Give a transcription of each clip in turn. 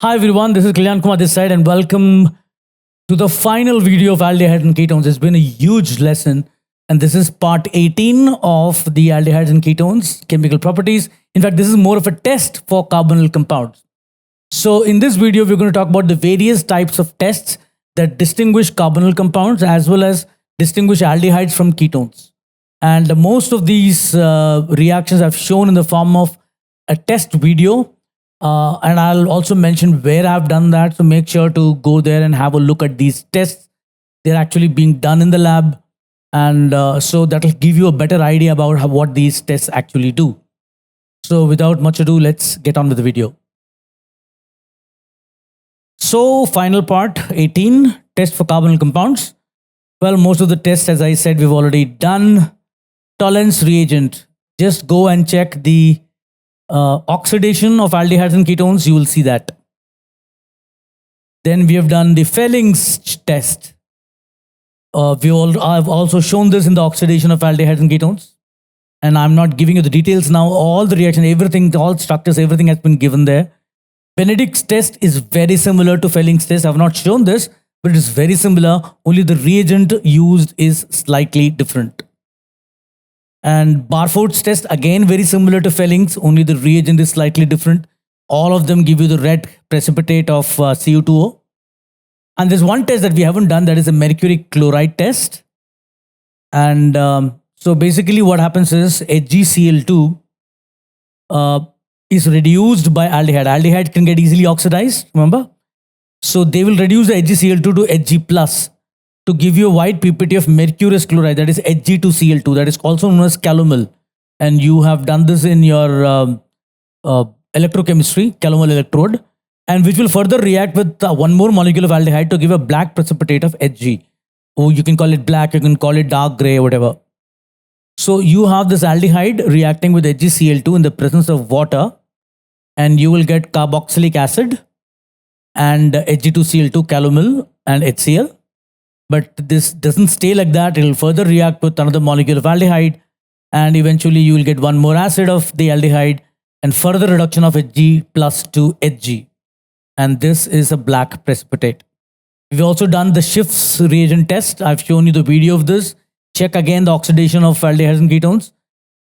Hi everyone, this is Kalyan Kumar this side and welcome to the final video of aldehydes and ketones. It's been a huge lesson and this is part 18 of the aldehydes and ketones chemical properties. In fact, this is more of a test for carbonyl compounds. So in this video, we're going to talk about the various types of tests that distinguish carbonyl compounds as well as distinguish aldehydes from ketones. And most of these reactions I've shown in the form of a test video. And I'll also mention where I've done that. So make sure to go there and have a look at these tests. They're actually being done in the lab. And so that'll give you a better idea about what these tests actually do. So without much ado, let's get on with the video. So final part 18, test for carbonyl compounds. Well, most of the tests, as I said, we've already done. Tollens reagent. Just go and check the oxidation of aldehydes and ketones, you will see that. Then we have done the Fehling test. I've also shown this in the oxidation of aldehydes and ketones. And I'm not giving you the details now. All the reaction, everything, all structures, everything has been given there. Benedict's test is very similar to Fehling's test. I've not shown this, but it is very similar. Only the reagent used is slightly different. And Barfoot's test, again, very similar to Fehling's, only the reagent is slightly different. All of them give you the red precipitate of Cu2O. And there's one test that we haven't done, that is a mercury chloride test. And so basically what happens is HgCl2 is reduced by aldehyde. Aldehyde can get easily oxidized, remember? So they will reduce the HgCl2 to Hg plus, to give you a white PPT of mercurous chloride, that is Hg2Cl2, that is also known as calomel. And you have done this in your electrochemistry, calomel electrode, and which will further react with one more molecule of aldehyde to give a black precipitate of Hg. Oh, you can call it black, you can call it dark gray, whatever. So you have this aldehyde reacting with HgCl2 in the presence of water, and you will get carboxylic acid and Hg2Cl2 calomel and HCl. But this doesn't stay like that. It will further react with another molecule of aldehyde, and eventually you will get one more acid of the aldehyde and further reduction of Hg plus to Hg. And this is a black precipitate. We've also done the Schiff's reagent test. I've shown you the video of this. Check again the oxidation of aldehydes and ketones.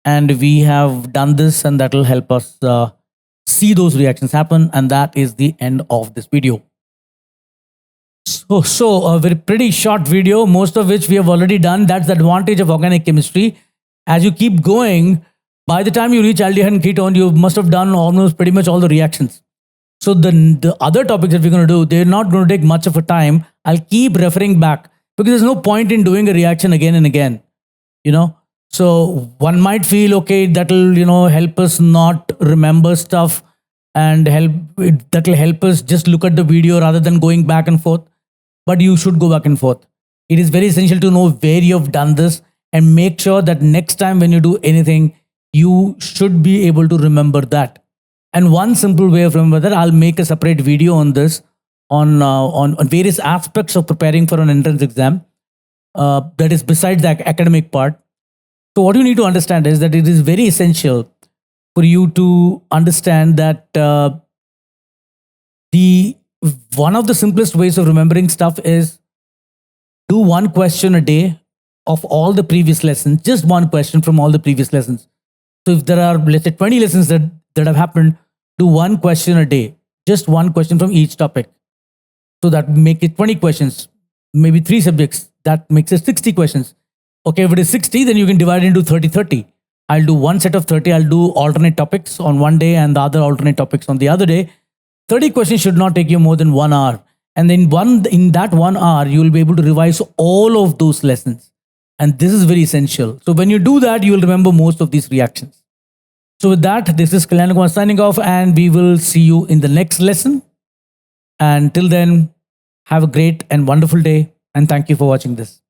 And we have done this, and that will help us see those reactions happen. And that is the end of this video. So a very pretty short video, most of which we have already done. That's the advantage of organic chemistry. As you keep going, by the time you reach aldehyde and ketone, you must have done almost pretty much all the reactions. So the other topics that we're going to do, they're not going to take much of a time. I'll keep referring back because there's no point in doing a reaction again and again, you know. So one might feel, okay, that'll, you know, help us not remember stuff, and that'll help us just look at the video rather than going back and forth. But you should go back and forth. It is very essential to know where you have done this and make sure that next time when you do anything, you should be able to remember that. And one simple way of remember that, I'll make a separate video on this, on various aspects of preparing for an entrance exam. That is besides the academic part. So what you need to understand is that it is very essential for you to understand that one of the simplest ways of remembering stuff is do one question a day of all the previous lessons, just one question from all the previous lessons. So if there are, let's say, 20 lessons that have happened, do one question a day, just one question from each topic. So that make it 20 questions, maybe 3 subjects, that makes it 60 questions. Okay, if it is 60, then you can divide it into 30-30. I'll do one set of 30, I'll do alternate topics on one day and the other alternate topics on the other day. 30 questions should not take you more than 1 hour. And then in that 1 hour, you will be able to revise all of those lessons. And this is very essential. So when you do that, you will remember most of these reactions. So with that, this is Kalyan Kumar signing off, and we will see you in the next lesson. And till then, have a great and wonderful day. And thank you for watching this.